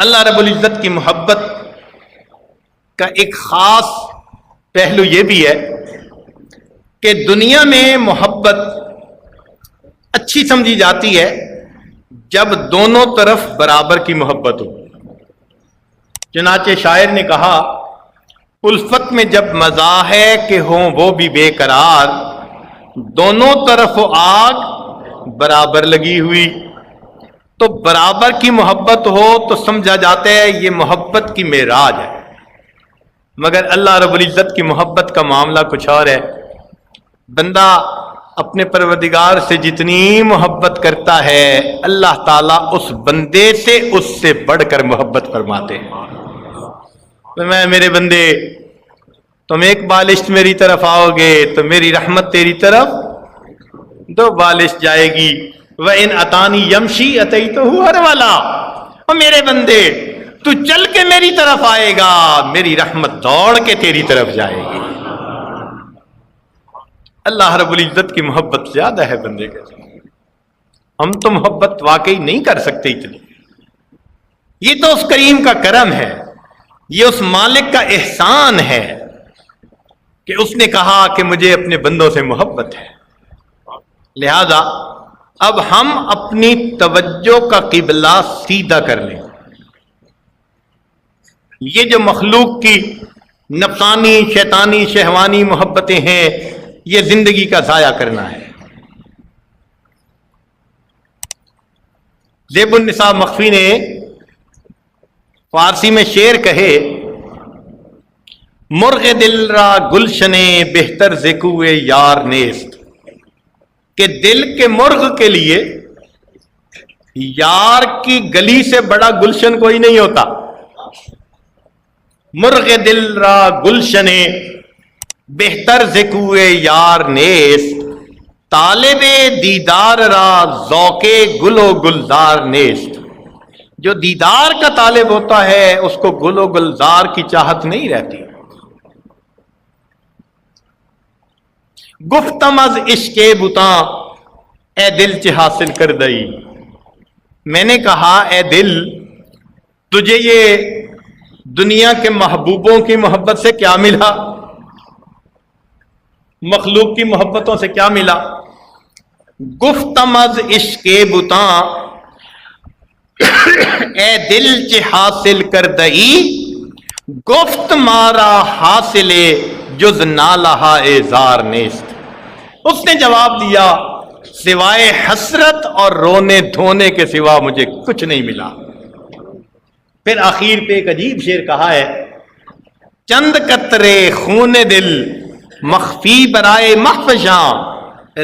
اللہ رب العزت کی محبت کا ایک خاص پہلو یہ بھی ہے کہ دنیا میں محبت اچھی سمجھی جاتی ہے جب دونوں طرف برابر کی محبت ہو. چنانچہ شاعر نے کہا الفت میں جب مزہ ہے کہ ہوں وہ بھی بے قرار، دونوں طرف آگ برابر لگی ہوئی. تو برابر کی محبت ہو تو سمجھا جاتا ہے یہ محبت کی معراج ہے. مگر اللہ رب العزت کی محبت کا معاملہ کچھ اور ہے. بندہ اپنے پروردگار سے جتنی محبت کرتا ہے اللہ تعالیٰ اس بندے سے اس سے بڑھ کر محبت فرماتے ہیں. میں میرے بندے تم ایک بالشت میری طرف آؤ گے تو میری رحمت تیری طرف 2 بالشت جائے گی. وَإِنْ أَتَانِي يَمْشِي أَتَيْتُهُ هَرْوَلًا. اور میرے بندے تو چل کے میری طرف آئے گا میری رحمت دوڑ کے تیری طرف جائے گی. اللہ رب العزت کی محبت زیادہ ہے بندے کے. ہم تو محبت واقعی نہیں کر سکتے اتنی. یہ تو اس کریم کا کرم ہے، یہ اس مالک کا احسان ہے کہ اس نے کہا کہ مجھے اپنے بندوں سے محبت ہے. لہذا اب ہم اپنی توجہ کا قبلہ سیدھا کر لیں. یہ جو مخلوق کی نفسانی شیطانی شہوانی محبتیں ہیں یہ زندگی کا ضائع کرنا ہے. زیب النساء مخفی نے فارسی میں شعر کہے مرغ دل را گلشنے بہتر زکوے یار نیست، کہ دل کے مرغ کے لیے یار کی گلی سے بڑا گلشن کوئی نہیں ہوتا. مرغ دل را گلشنے بہتر زکوے یار نیست، طالب دیدار را ذوق گل و گلزار نیست. جو دیدار کا طالب ہوتا ہے اس کو گل و گلزار کی چاہت نہیں رہتی. گفتم از عشق بتاں اے دل چہ حاصل کر دئی. میں نے کہا اے دل تجھے یہ دنیا کے محبوبوں کی محبت سے کیا ملا، مخلوق کی محبتوں سے کیا ملا. گفتم از عشق بتاں اے دل چہ حاصل کر دئی، گفت مارا حاصل جز نالہا اعزار نیست. اس نے جواب دیا سوائے حسرت اور رونے دھونے کے سوا مجھے کچھ نہیں ملا. پھر آخر پہ ایک عجیب شعر کہا ہے چند قطرے خون دل مخفی برائے محفشاں،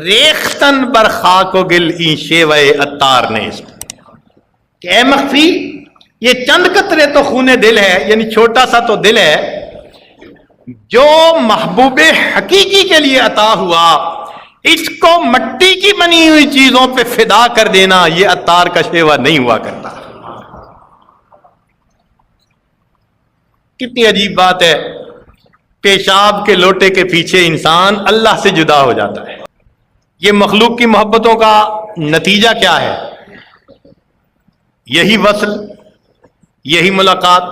ریختن بر خاک و گل این شیوہ عطار نیست. کہ اے مخفی یہ چند قطرے تو خون دل ہے، یعنی چھوٹا سا تو دل ہے جو محبوب حقیقی کے لیے عطا ہوا، اس کو مٹی کی بنی ہوئی چیزوں پہ فدا کر دینا یہ عطار کا شیوا نہیں ہوا کرتا. کتنی عجیب بات ہے. پیشاب کے لوٹے کے پیچھے انسان اللہ سے جدا ہو جاتا ہے. یہ مخلوق کی محبتوں کا نتیجہ کیا ہے؟ یہی وصل، یہی ملاقات.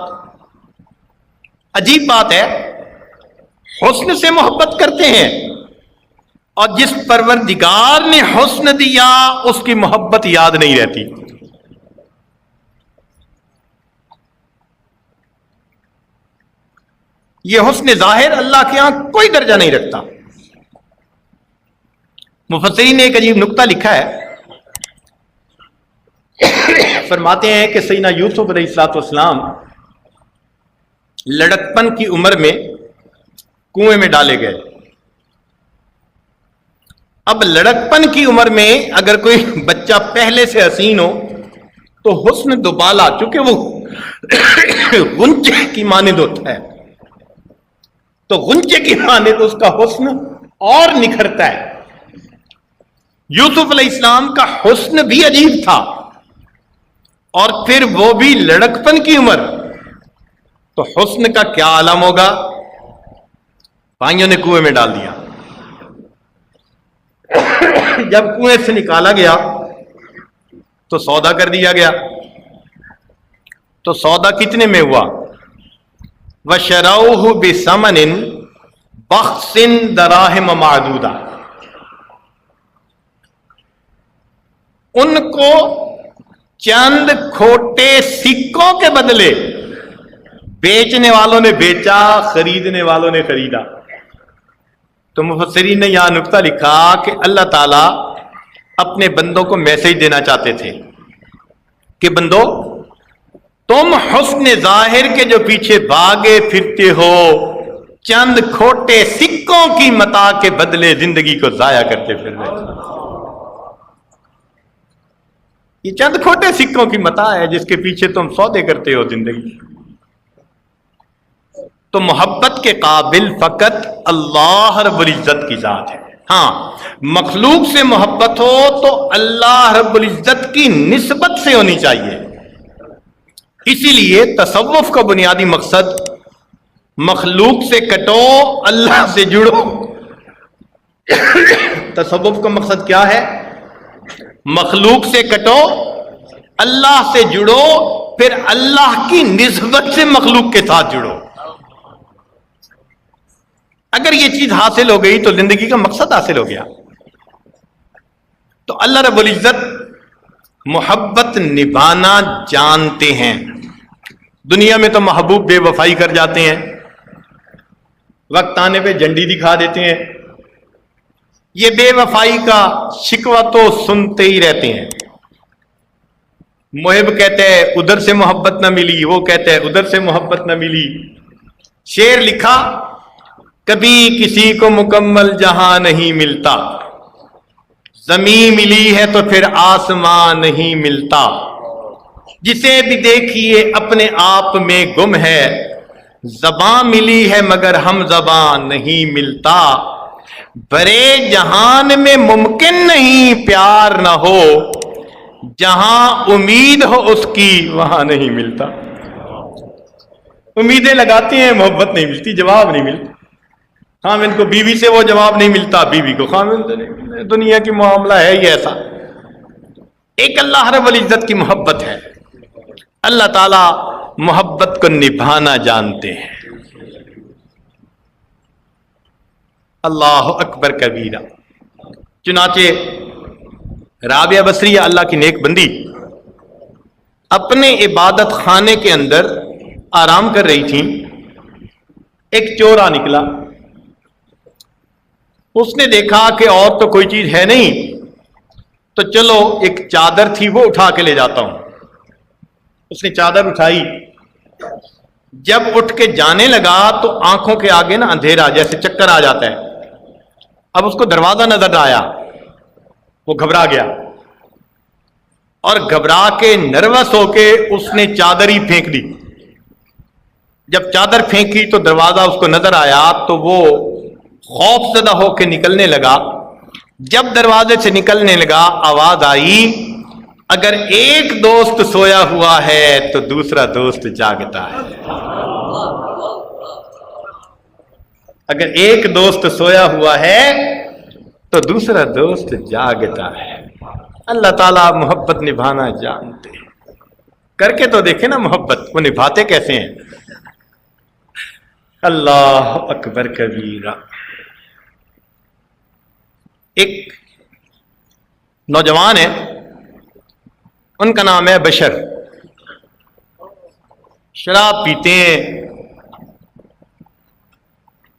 عجیب بات ہے، حسن سے محبت کرتے ہیں اور جس پروردگار نے حسن دیا اس کی محبت یاد نہیں رہتی. یہ حسن ظاہر اللہ کے ہاں کوئی درجہ نہیں رکھتا. مفسرین نے ایک عجیب نکتہ لکھا ہے. فرماتے ہیں کہ سیدنا یوسف علیہ السلام لڑکپن کی عمر میں کنویں میں ڈالے گئے. اب لڑکپن کی عمر میں اگر کوئی بچہ پہلے سے حسین ہو تو حسن دوبالا، چونکہ وہ غنچے کی مانند ہوتا ہے تو غنچے کی مانند اس کا حسن اور نکھرتا ہے. یوسف علیہ السلام کا حسن بھی عجیب تھا اور پھر وہ بھی لڑکپن کی عمر، تو حسن کا کیا عالم ہوگا. بھائیوں نے کنویں میں ڈال دیا. جب کنویں سے نکالا گیا تو سودا کر دیا گیا. تو سودا کتنے میں ہوا؟ وَشَرَوْهُ بِثَمَنٍ بَخْسٍ دَرَاهِمَ مَعْدُودَةٍ، ان کو چند کھوٹے سکوں کے بدلے بیچنے والوں نے بیچا، خریدنے والوں نے خریدا۔ تو مفسرین نے یہاں نقطہ لکھا کہ اللہ تعالیٰ اپنے بندوں کو میسج دینا چاہتے تھے کہ بندو، تم حسن ظاہر کے جو پیچھے بھاگے پھرتے ہو، چند کھوٹے سکوں کی متاع کے بدلے زندگی کو ضائع کرتے پھر رہے ہو۔ یہ چند کھوٹے سکوں کی متاع ہے جس کے پیچھے تم سودے کرتے ہو زندگی۔ تو محبت کے قابل فقط اللہ رب العزت کی ذات ہے۔ ہاں، مخلوق سے محبت ہو تو اللہ رب العزت کی نسبت سے ہونی چاہیے۔ اسی لیے تصوف کا بنیادی مقصد مخلوق سے کٹو، اللہ سے جڑو۔ تصوف کا مقصد کیا ہے؟ مخلوق سے کٹو، اللہ سے جڑو، پھر اللہ کی نسبت سے مخلوق کے ساتھ جڑو۔ اگر یہ چیز حاصل ہو گئی تو زندگی کا مقصد حاصل ہو گیا۔ تو اللہ رب العزت محبت نبھانا جانتے ہیں۔ دنیا میں تو محبوب بے وفائی کر جاتے ہیں، وقت آنے پہ جھنڈی دکھا دیتے ہیں، یہ بے وفائی کا شکوہ تو سنتے ہی رہتے ہیں۔ محب کہتے ہیں ادھر سے محبت نہ ملی، وہ کہتے ہیں ادھر سے محبت نہ ملی۔ شعر لکھا، کبھی کسی کو مکمل جہاں نہیں ملتا، زمین ملی ہے تو پھر آسمان نہیں ملتا، جسے بھی دیکھیے اپنے آپ میں گم ہے، زبان ملی ہے مگر ہم زبان نہیں ملتا، برے جہان میں ممکن نہیں پیار نہ ہو، جہاں امید ہو اس کی وہاں نہیں ملتا۔ امیدیں لگاتے ہیں، محبت نہیں ملتی، جواب نہیں ملتا۔ خامن کو بیوی سے وہ جواب نہیں ملتا، بیوی کو خامن سے نہیں ملتا۔ دنیا کی معاملہ ہے یہ ایسا۔ ایک اللہ رب العزت کی محبت ہے، اللہ تعالی محبت کو نبھانا جانتے ہیں۔ اللہ اکبر کبیرہ۔ چنانچہ رابعہ بصریہ اللہ کی نیک بندی اپنے عبادت خانے کے اندر آرام کر رہی تھیں، ایک چور آ نکلا۔ اس نے دیکھا کہ اور تو کوئی چیز ہے نہیں، تو چلو ایک چادر تھی وہ اٹھا کے لے جاتا ہوں۔ اس نے چادر اٹھائی، جب اٹھ کے جانے لگا تو آنکھوں کے آگے نا اندھیرا، جیسے چکر آ جاتا ہے۔ اب اس کو دروازہ نظر آیا، وہ گھبرا گیا، اور گھبرا کے نروس ہو کے اس نے چادر ہی پھینک دی۔ جب چادر پھینکی تو دروازہ اس کو نظر آیا تو وہ خوف زدہ ہو کے نکلنے لگا۔ جب دروازے سے نکلنے لگا آواز آئی، اگر ایک دوست سویا ہوا ہے تو دوسرا دوست جاگتا ہے۔ اگر ایک دوست سویا ہوا ہے تو دوسرا دوست جاگتا ہے۔ اللہ تعالیٰ محبت نبھانا جانتے ہیں۔ کر کے تو دیکھیں نا محبت، وہ نبھاتے کیسے ہیں۔ اللہ اکبر کبیرہ۔ ایک نوجوان ہے، ان کا نام ہے بشر، شراب پیتے ہیں،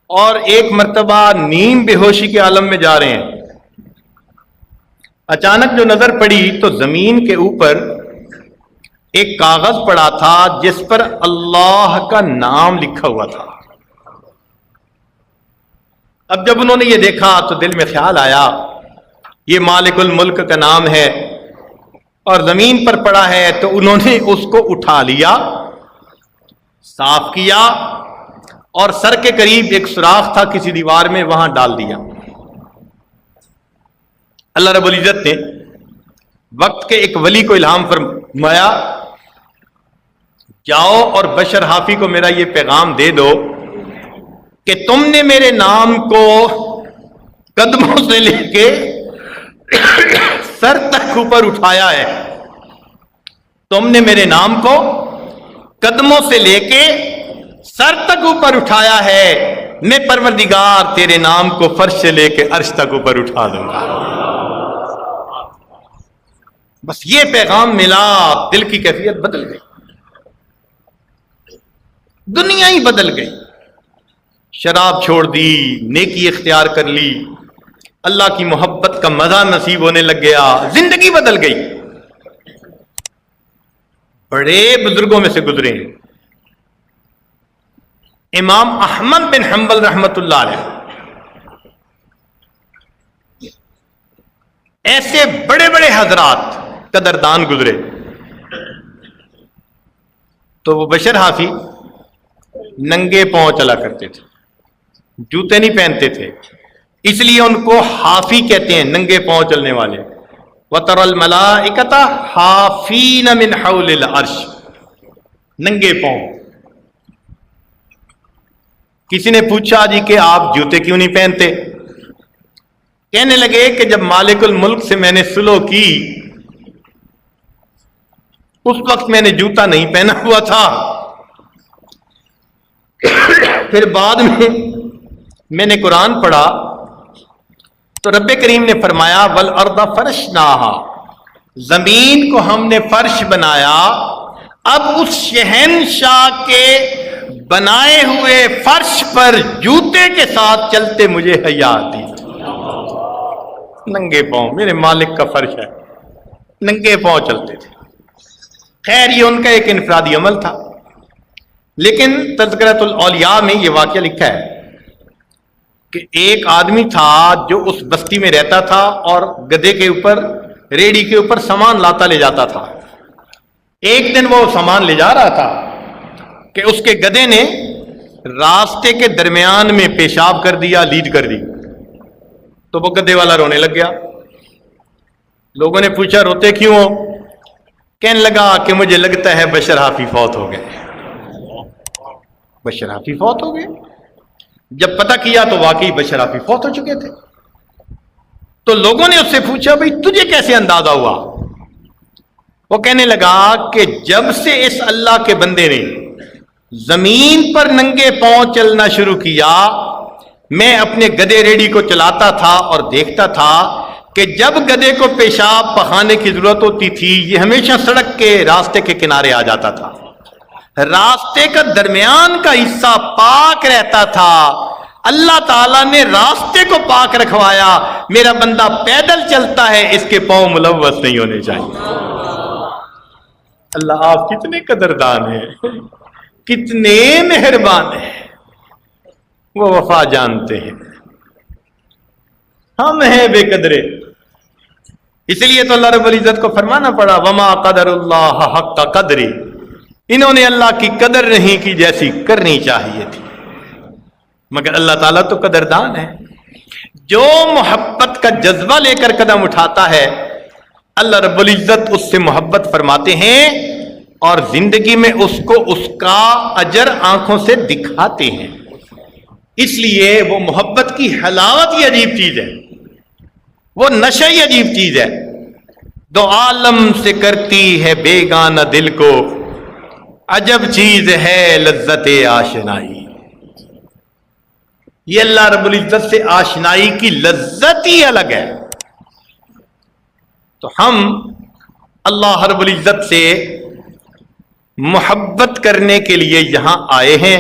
اور ایک مرتبہ نیم بے ہوشی کے عالم میں جا رہے ہیں۔ اچانک جو نظر پڑی تو زمین کے اوپر ایک کاغذ پڑا تھا جس پر اللہ کا نام لکھا ہوا تھا۔ اب جب انہوں نے یہ دیکھا تو دل میں خیال آیا، یہ مالک الملک کا نام ہے اور زمین پر پڑا ہے، تو انہوں نے اس کو اٹھا لیا، صاف کیا، اور سر کے قریب ایک سوراخ تھا کسی دیوار میں، وہاں ڈال دیا۔ اللہ رب العزت نے وقت کے ایک ولی کو الہام فرمایا، جاؤ اور بشر حافی کو میرا یہ پیغام دے دو کہ تم نے میرے نام کو قدموں سے لے کے سر تک اوپر اٹھایا ہے، تم نے میرے نام کو قدموں سے لے کے سر تک اوپر اٹھایا ہے، میں پروردگار تیرے نام کو فرش سے لے کے عرش تک اوپر اٹھا دوں گا۔ بس یہ پیغام ملا، دل کی کیفیت بدل گئی، دنیا ہی بدل گئی۔ شراب چھوڑ دی، نیکی اختیار کر لی، اللہ کی محبت کا مزہ نصیب ہونے لگ گیا، زندگی بدل گئی۔ بڑے بزرگوں میں سے گزرے ہیں امام احمد بن حنبل رحمت اللہ علیہ، ایسے بڑے بڑے حضرات قدردان گزرے، تو وہ بشر حافی ننگے پاؤں چلا کرتے تھے، جوتے نہیں پہنتے تھے، اس لیے ان کو حافی کہتے ہیں، ننگے پاؤں چلنے والے۔ وَتَرَى الْمَلَائِكَةَ حَافِينَ مِنْ حَوْلِ الْعَرْشِ، ننگے پاؤں۔ کسی نے پوچھا جی کہ آپ جوتے کیوں نہیں پہنتے؟ کہنے لگے کہ جب مالک الملک سے میں نے سلو کی اس وقت میں نے جوتا نہیں پہنا ہوا تھا، پھر بعد میں نے قرآن پڑھا تو رب کریم نے فرمایا وَالْأَرْضَ فَرَشْنَاهَا، زمین کو ہم نے فرش بنایا۔ اب اس شہنشاہ کے بنائے ہوئے فرش پر جوتے کے ساتھ چلتے مجھے حیا آتی، ننگے پاؤں، میرے مالک کا فرش ہے، ننگے پاؤں چلتے تھے۔ خیر یہ ان کا ایک انفرادی عمل تھا، لیکن تذکرۃ الاولیاء میں یہ واقعہ لکھا ہے کہ ایک آدمی تھا جو اس بستی میں رہتا تھا اور گدھے کے اوپر، ریڑھی کے اوپر سامان لاتا لے جاتا تھا۔ ایک دن وہ سامان لے جا رہا تھا کہ اس کے گدھے نے راستے کے درمیان میں پیشاب کر دیا، لیڈ کر دی، تو وہ گدھے والا رونے لگ گیا۔ لوگوں نے پوچھا روتے کیوں ہو؟ کہنے لگا کہ مجھے لگتا ہے بشر حافی فوت ہو گئے، بشر حافی فوت ہو گئے۔ جب پتہ کیا تو واقعی بشر حافی فوت ہو چکے تھے۔ تو لوگوں نے اس سے پوچھا بھئی تجھے کیسے اندازہ ہوا؟ وہ کہنے لگا کہ جب سے اس اللہ کے بندے نے زمین پر ننگے پاؤں چلنا شروع کیا، میں اپنے گدھے ریڑھی کو چلاتا تھا اور دیکھتا تھا کہ جب گدھے کو پیشاب پخانے کی ضرورت ہوتی تھی یہ ہمیشہ سڑک کے راستے کے کنارے آ جاتا تھا، راستے کا درمیان کا حصہ پاک رہتا تھا۔ اللہ تعالیٰ نے راستے کو پاک رکھوایا، میرا بندہ پیدل چلتا ہے، اس کے پاؤں ملوث نہیں ہونے چاہیے۔ اللہ آپ کتنے قدردان ہیں، کتنے مہربان ہیں، وہ وفا جانتے ہیں، ہم ہیں بے قدرے۔ اس لیے تو اللہ رب العزت کو فرمانا پڑا وما قدر اللہ حق قدری، انہوں نے اللہ کی قدر نہیں کی جیسی کرنی چاہیے تھی، مگر اللہ تعالیٰ تو قدردان ہے۔ جو محبت کا جذبہ لے کر قدم اٹھاتا ہے اللہ رب العزت اس سے محبت فرماتے ہیں اور زندگی میں اس کو اس کا اجر آنکھوں سے دکھاتے ہیں۔ اس لیے وہ محبت کی حلاوت ہی عجیب چیز ہے، وہ نشہ ہی عجیب چیز ہے۔ دو عالم سے کرتی ہے بیگانہ دل کو، عجب چیز ہے لذت آشنائی۔ یہ اللہ رب العزت سے آشنائی کی لذت ہی الگ ہے۔ تو ہم اللہ رب العزت سے محبت کرنے کے لیے یہاں آئے ہیں۔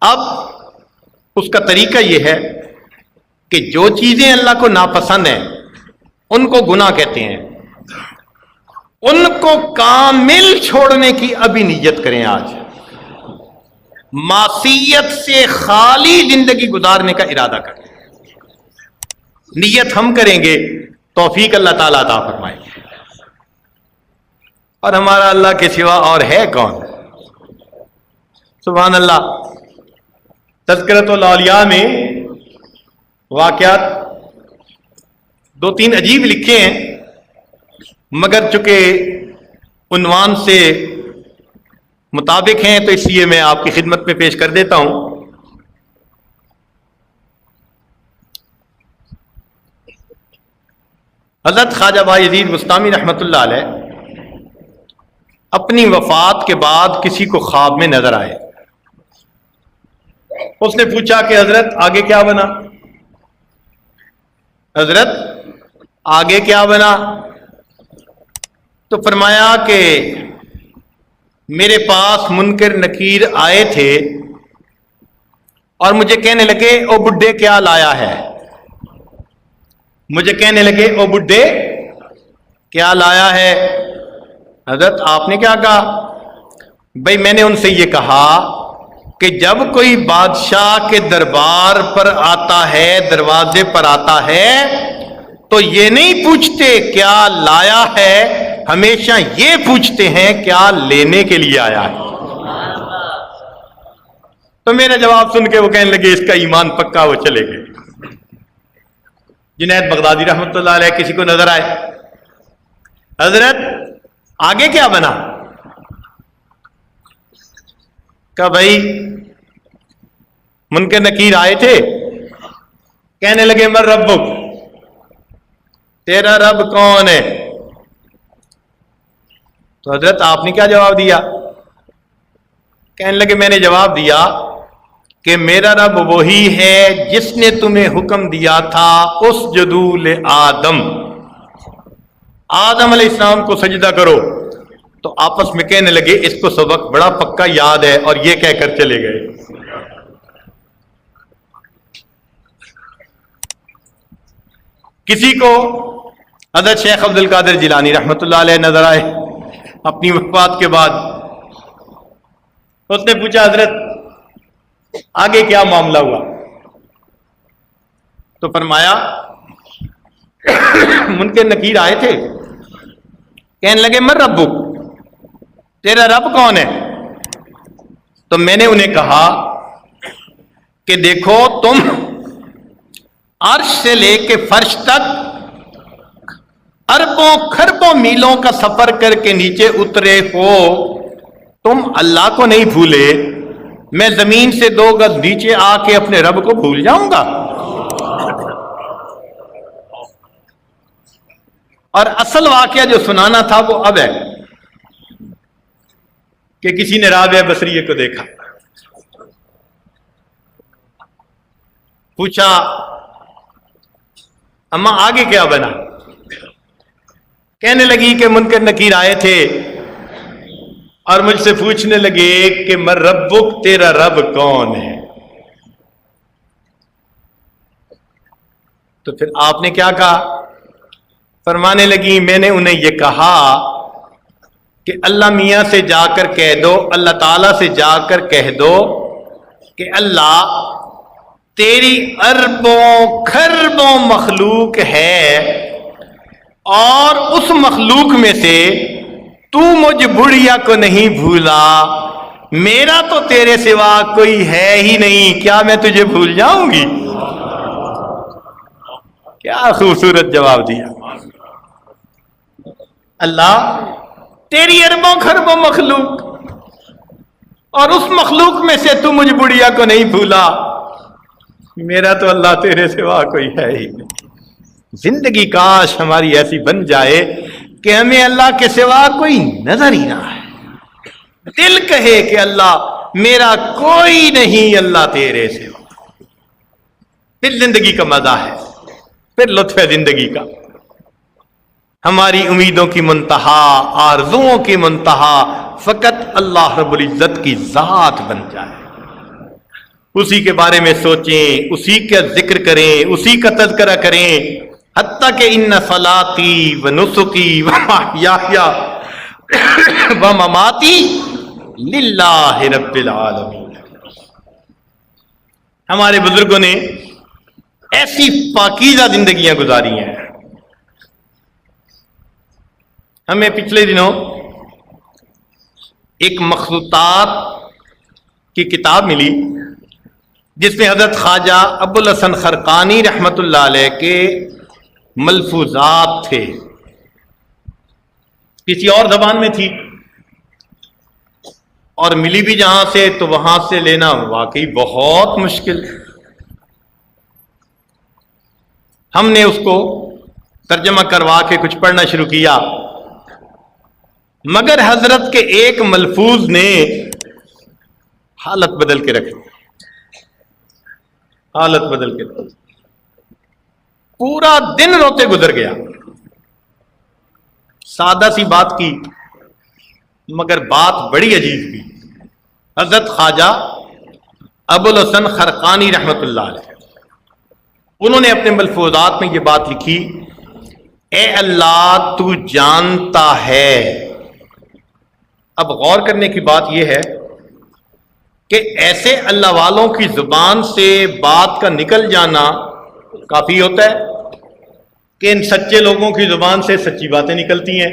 اب اس کا طریقہ یہ ہے کہ جو چیزیں اللہ کو ناپسند ہیں ان کو گناہ کہتے ہیں، ان کو کامل چھوڑنے کی ابھی نیت کریں۔ آج معصیت سے خالی زندگی گزارنے کا ارادہ کریں، نیت ہم کریں گے، توفیق اللہ تعالیٰ عطا فرمائے گے۔ اور ہمارا اللہ کے سوا اور ہے کون؟ سبحان اللہ۔ تذکرۃ الاولیاء میں واقعات دو تین عجیب لکھے ہیں، مگر چونکہ عنوان سے مطابق ہیں تو اس لیے میں آپ کی خدمت میں پیش کر دیتا ہوں۔ حضرت خواجہ بایزید بستامی رحمۃ اللہ علیہ اپنی وفات کے بعد کسی کو خواب میں نظر آئے. اس نے پوچھا کہ حضرت آگے کیا بنا؟ حضرت آگے کیا بنا؟ تو فرمایا کہ میرے پاس منکر نکیر آئے تھے اور مجھے کہنے لگے او بڈھے کیا لایا ہے. مجھے کہنے لگے او بڈھے کیا لایا ہے. حضرت آپ نے کیا کہا؟ بھائی میں نے ان سے یہ کہا کہ جب کوئی بادشاہ کے دربار پر آتا ہے، دروازے پر آتا ہے، تو یہ نہیں پوچھتے کیا لایا ہے، ہمیشہ یہ پوچھتے ہیں کیا لینے کے لیے آیا ہے. تو میرا جواب سن کے وہ کہنے لگے اس کا ایمان پکا، وہ چلے گئے. جنید بغدادی رحمت اللہ علیہ کسی کو نظر آئے، حضرت آگے کیا بنا؟ کہا بھائی منکر نکیر آئے تھے، کہنے لگے من ربک، تیرا رب کون ہے؟ تو حضرت آپ نے کیا جواب دیا؟ کہنے لگے میں نے جواب دیا کہ میرا رب وہی ہے جس نے تمہیں حکم دیا تھا اسجدوا لآدم، آدم علیہ السلام کو سجدہ کرو. تو آپس میں کہنے لگے اس کو سبق بڑا پکا یاد ہے، اور یہ کہہ کر چلے گئے. کسی کو حضرت شیخ عبد القادر جیلانی رحمت اللہ علیہ نظر آئے اپنی وفات کے بعد. اس نے پوچھا حضرت آگے کیا معاملہ ہوا؟ تو فرمایا منکر نکیر آئے تھے، کہنے لگے من ربک، تیرا رب کون ہے؟ تو میں نے انہیں کہا کہ دیکھو تم عرش سے لے کے فرش تک اربوں خربوں میلوں کا سفر کر کے نیچے اترے ہو، تم اللہ کو نہیں بھولے، میں زمین سے 2 گز نیچے آ کے اپنے رب کو بھول جاؤں گا؟ اور اصل واقعہ جو سنانا تھا وہ اب ہے کہ کسی نے رابعہ بصریہ کو دیکھا، پوچھا اماں آگے کیا بنا؟ کہنے لگی کہ منکر نکیر آئے تھے اور مجھ سے پوچھنے لگے کہ من ربک، تیرا رب کون ہے؟ تو پھر آپ نے کیا کہا؟ فرمانے لگی میں نے انہیں یہ کہا کہ اللہ میاں سے جا کر کہہ دو، اللہ تعالیٰ سے جا کر کہہ دو کہ اللہ تیری اربوں خربوں مخلوق ہے، اور اس مخلوق میں سے تو مجھ بڑھیا کو نہیں بھولا، میرا تو تیرے سوا کوئی ہے ہی نہیں، کیا میں تجھے بھول جاؤں گی؟ کیا خوبصورت جواب دیا. اللہ تیری اربوں خربوں مخلوق، اور اس مخلوق میں سے تو مجھ بڑھیا کو نہیں بھولا، میرا تو اللہ تیرے سوا کوئی ہے ہی نہیں. زندگی کاش ہماری ایسی بن جائے کہ ہمیں اللہ کے سوا کوئی نظر ہی نہ آئے، دل کہے کہ اللہ میرا کوئی نہیں، اللہ تیرے سوا. پھر زندگی کا مزہ ہے، پھر لطف ہے زندگی کا. ہماری امیدوں کی منتہا، آرزوؤں کی منتہا فقط اللہ رب العزت کی ذات بن جائے، اسی کے بارے میں سوچیں، اسی کا ذکر کریں، اسی کا تذکرہ کریں. حتیٰ کہ ان صلاتی و نسکی و محیای و مماتی للہ رب العالمین. ہمارے بزرگوں نے ایسی پاکیزہ زندگیاں گزاری ہیں. ہمیں پچھلے دنوں ایک مخطوطات کی کتاب ملی جس میں حضرت خواجہ ابوالحسن خرقانی رحمت اللہ علیہ کے ملفوظات تھے. کسی اور زبان میں تھی، اور ملی بھی جہاں سے تو وہاں سے لینا واقعی بہت مشکل. ہم نے اس کو ترجمہ کروا کے کچھ پڑھنا شروع کیا مگر حضرت کے ایک ملفوظ نے حالت بدل کے رکھی، حالت بدل کے رکھی۔ پورا دن روتے گزر گیا، سادہ سی بات کی مگر بات بڑی عجیب کی۔ حضرت خواجہ ابوالحسن خرقانی رحمت اللہ علیہ انہوں نے اپنے ملفوظات میں یہ بات لکھی، اے اللہ تو جانتا ہے۔ اب غور کرنے کی بات یہ ہے کہ ایسے اللہ والوں کی زبان سے بات کا نکل جانا کافی ہوتا ہے کہ ان سچے لوگوں کی زبان سے سچی باتیں نکلتی ہیں،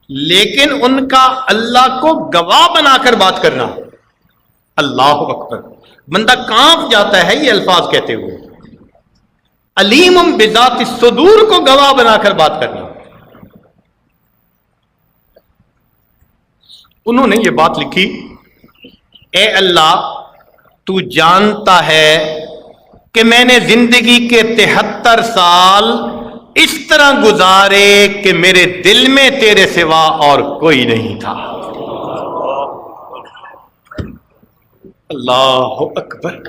لیکن ان کا اللہ کو گواہ بنا کر بات کرنا، اللہ اکبر، بندہ کانپ جاتا ہے یہ الفاظ کہتے ہوئے۔ علیم بذات الصدور کو گواہ بنا کر بات کرنا۔ انہوں نے یہ بات لکھی، اے اللہ تو جانتا ہے کہ میں نے زندگی کے 73 سال اس طرح گزارے کہ میرے دل میں تیرے سوا اور کوئی نہیں تھا۔ اللہ اکبر۔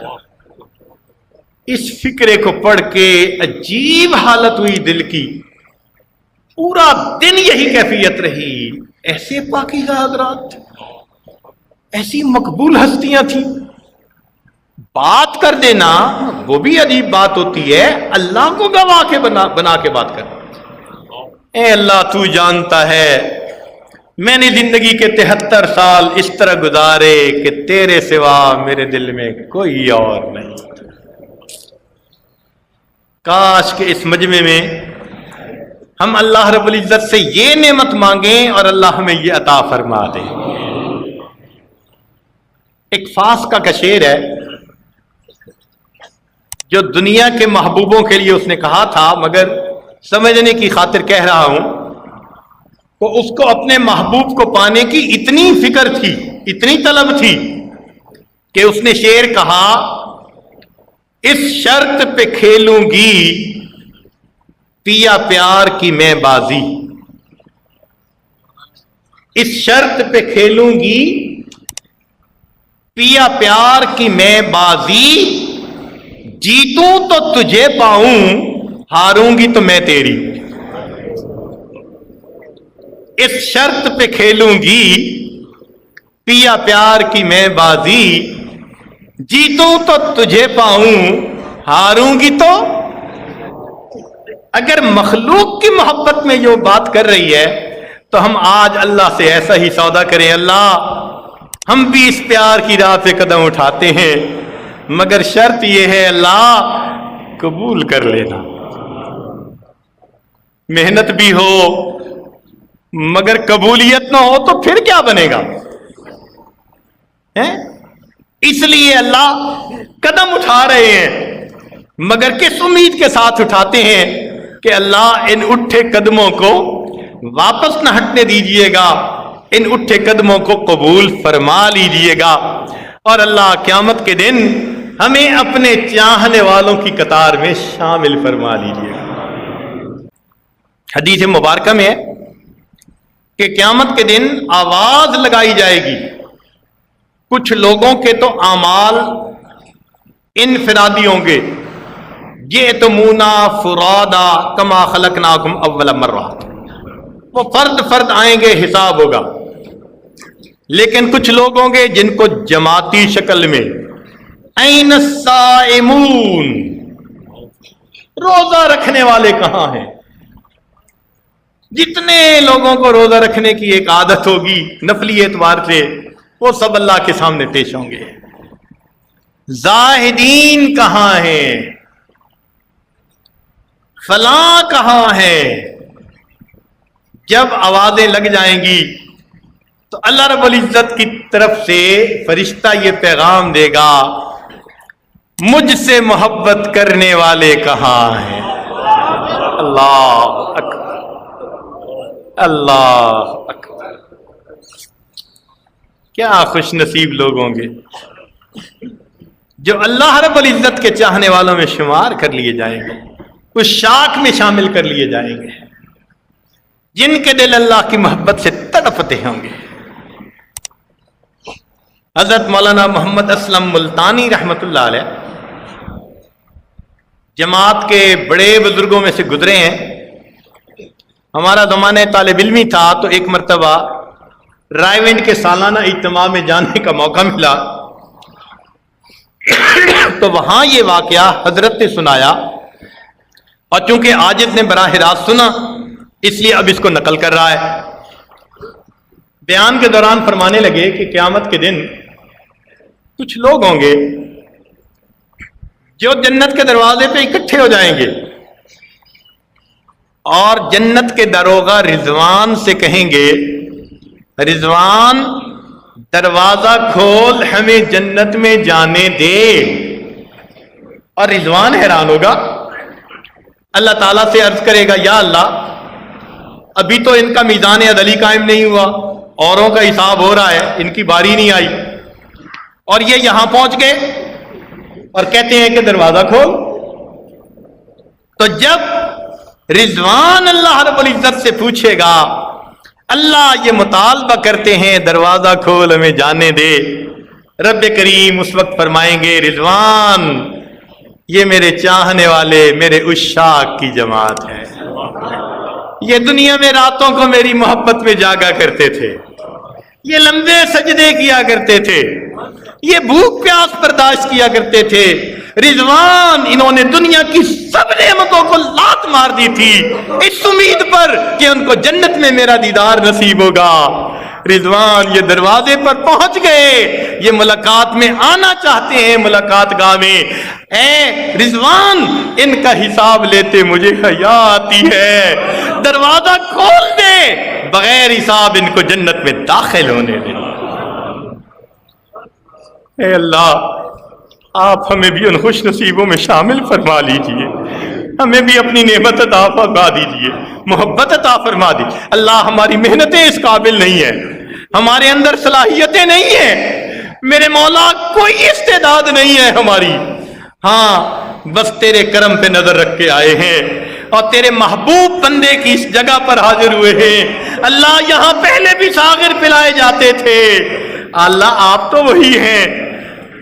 اس فکرے کو پڑھ کے عجیب حالت ہوئی دل کی، پورا دن یہی کیفیت رہی۔ ایسے پاکیزہ حضرات، ایسی مقبول ہستیاں تھیں، بات کر دینا وہ بھی عجیب بات ہوتی ہے، اللہ کو گواہ کے بنا کے بات کرنا۔ اے اللہ تو جانتا ہے میں نے زندگی کے 73 سال اس طرح گزارے کہ تیرے سوا میرے دل میں کوئی اور نہیں۔ کاش کہ اس مجمع میں ہم اللہ رب العزت سے یہ نعمت مانگیں اور اللہ ہمیں یہ عطا فرما دے۔ ایک فاس کا شعر ہے جو دنیا کے محبوبوں کے لیے اس نے کہا تھا، مگر سمجھنے کی خاطر کہہ رہا ہوں، تو اس کو اپنے محبوب کو پانے کی اتنی فکر تھی، اتنی طلب تھی کہ اس نے شعر کہا، اس شرط پہ کھیلوں گی پیا پیار کی میں بازی، اس شرط پہ کھیلوں گی پیا پیار کی میں بازی، جیتوں تو تجھے پاؤں ہاروں گی تو میں تیری۔ اس شرط پہ کھیلوں گی پیا پیار کی میں بازی، جیتوں تو تجھے پاؤں ہاروں گی تو۔ اگر مخلوق کی محبت میں جو بات کر رہی ہے تو ہم آج اللہ سے ایسا ہی سودا کریں، اللہ ہم بھی اس پیار کی راہ پہ قدم اٹھاتے ہیں، مگر شرط یہ ہے اللہ قبول کر لینا۔ محنت بھی ہو مگر قبولیت نہ ہو تو پھر کیا بنے گا؟ اس لیے اللہ قدم اٹھا رہے ہیں، مگر کس امید کے ساتھ اٹھاتے ہیں کہ اللہ ان اٹھے قدموں کو واپس نہ ہٹنے دیجئے گا، ان اٹھے قدموں کو قبول فرما لیجئے گا، اور اللہ قیامت کے دن ہمیں اپنے چاہنے والوں کی قطار میں شامل فرما لیجئے گا۔ حدیث مبارکہ میں ہے کہ قیامت کے دن آواز لگائی جائے گی، کچھ لوگوں کے تو اعمال انفرادی ہوں گے، جئتمونا فرادا کما خلقناکم اول مرہ، وہ فرد فرد آئیں گے، حساب ہوگا۔ لیکن کچھ لوگ ہوں گے جن کو جماعتی شکل میں، این الصائمون، روزہ رکھنے والے کہاں ہیں؟ جتنے لوگوں کو روزہ رکھنے کی ایک عادت ہوگی نفلی اعتبار سے، وہ سب اللہ کے سامنے پیش ہوں گے۔ زاہدین کہاں ہیں؟ فلاں کہاں ہے؟ جب آوازیں لگ جائیں گی تو اللہ رب العزت کی طرف سے فرشتہ یہ پیغام دے گا، مجھ سے محبت کرنے والے کہاں ہیں؟ اللہ اکبر، اللہ اکبر۔ کیا خوش نصیب لوگ ہوں گے جو اللہ رب العزت کے چاہنے والوں میں شمار کر لیے جائیں گے، اس شاخ میں شامل کر لیے جائیں گے۔ جن کے دل اللہ کی محبت سے تڑپتے ہوں گے۔ حضرت مولانا محمد اسلم ملتانی رحمۃ اللہ علیہ جماعت کے بڑے بزرگوں میں سے گزرے ہیں۔ ہمارا زمانہ طالب علمی تھا تو ایک مرتبہ رائے ونڈ کے سالانہ اجتماع میں جانے کا موقع ملا تو وہاں یہ واقعہ حضرت نے سنایا، اور چونکہ عاجز نے براہ راست سنا اس لیے اب اس کو نقل کر رہا ہے۔ بیان کے دوران فرمانے لگے کہ قیامت کے دن کچھ لوگ ہوں گے جو جنت کے دروازے پہ اکٹھے ہو جائیں گے اور جنت کے داروغہ رضوان سے کہیں گے، رضوان دروازہ کھول ہمیں جنت میں جانے دے۔ اور رضوان حیران ہوگا، اللہ تعالیٰ سے عرض کرے گا یا اللہ ابھی تو ان کا میزان عدلی قائم نہیں ہوا، اوروں کا حساب ہو رہا ہے، ان کی باری نہیں آئی، اور یہ یہاں پہنچ گئے اور کہتے ہیں کہ دروازہ کھول۔ تو جب رضوان اللہ رب العزت سے پوچھے گا، اللہ یہ مطالبہ کرتے ہیں دروازہ کھول ہمیں جانے دے، رب کریم اس وقت فرمائیں گے رضوان یہ میرے چاہنے والے میرے عشاق کی جماعت ہے، یہ دنیا میں راتوں کو میری محبت میں جاگا کرتے تھے، یہ لمبے سجدے کیا کرتے تھے، یہ بھوک پیاس برداشت کیا کرتے تھے۔ رضوان انہوں نے دنیا کی سب نعمتوں کو لات مار دی تھی اس امید پر کہ ان کو جنت میں میرا دیدار نصیب ہوگا۔ رضوان یہ دروازے پر پہنچ گئے، یہ ملاقات میں آنا چاہتے ہیں، ملاقات گاہ میں۔ اے رضوان ان کا حساب لیتے مجھے حیا آتی ہے، دروازہ کھول دے، بغیر حساب ان کو جنت میں داخل ہونے دے۔ اے اللہ آپ ہمیں بھی ان خوش نصیبوں میں شامل فرما لیجئے، ہمیں بھی اپنی نعمت عطا فرما دیجئے، محبت عطا فرما دیجئے۔ اللہ ہماری محنتیں اس قابل نہیں ہیں، ہمارے اندر صلاحیتیں نہیں ہیں، میرے مولا کوئی استعداد نہیں ہے ہماری، ہاں بس تیرے کرم پہ نظر رکھ کے آئے ہیں اور تیرے محبوب بندے کی اس جگہ پر حاضر ہوئے ہیں۔ اللہ یہاں پہلے بھی ساغر پلائے جاتے تھے، اللہ آپ تو وہی ہیں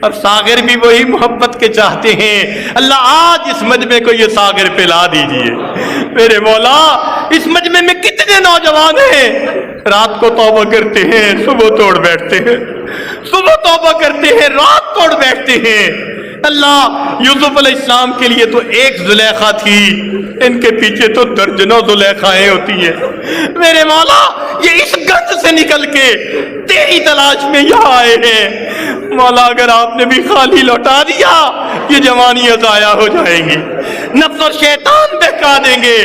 اور ساغر بھی وہی محبت کے چاہتے ہیں۔ اللہ آج اس مجمع کو یہ ساغر پلا دیجئے میرے مولا۔ اس مجمع میں کتنے نوجوان ہیں رات کو توبہ کرتے ہیں، صبح توڑ بیٹھتے ہیں، صبح توبہ کرتے ہیں، رات توڑ بیٹھتے ہیں۔ اللہ یوسف علیہ السلام کے لیے تو ایک زلیخا تھی، ان کے پیچھے تو درجنوں زلیخائیں ہوتی ہیں۔ میرے مولا یہ اس گند سے نکل کے تیری تلاش میں یہاں آئے ہیں، مولا اگر آپ نے بھی خالی لوٹا دیا یہ جوانیاں ضائع ہو جائیں گی، نفس اور شیطان بہکا دیں گے۔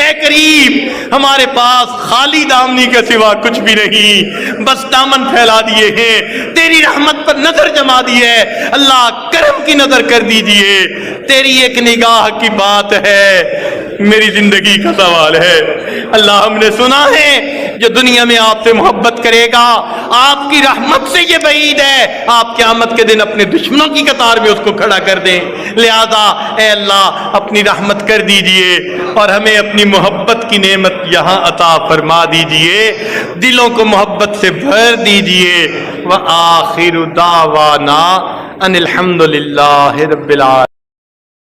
اے کریم ہمارے پاس خالی دامنی کے سوا کچھ بھی نہیں، بس دامن پھیلا دیے ہیں، تیری رحمت پر نظر جما دی ہے، اللہ کرم کی نظر کر دیجئے۔ تیری ایک نگاہ کی بات ہے، میری زندگی کا سوال ہے۔ اللہ ہم نے سنا ہے جو دنیا میں آپ سے محبت کرے گا آپ کی رحمت سے یہ بعید ہے آپ قیامت کے دن اپنے دشمنوں کی قطار میں اس کو کھڑا کر دیں۔ لہذا اے اللہ اپنی رحمت کر دیجئے اور ہمیں اپنی محبت کی نعمت یہاں عطا فرما دیجئے، دلوں کو محبت سے بھر دیجئے۔ وآخر دعوانا ان الحمد للہ رب العالمین۔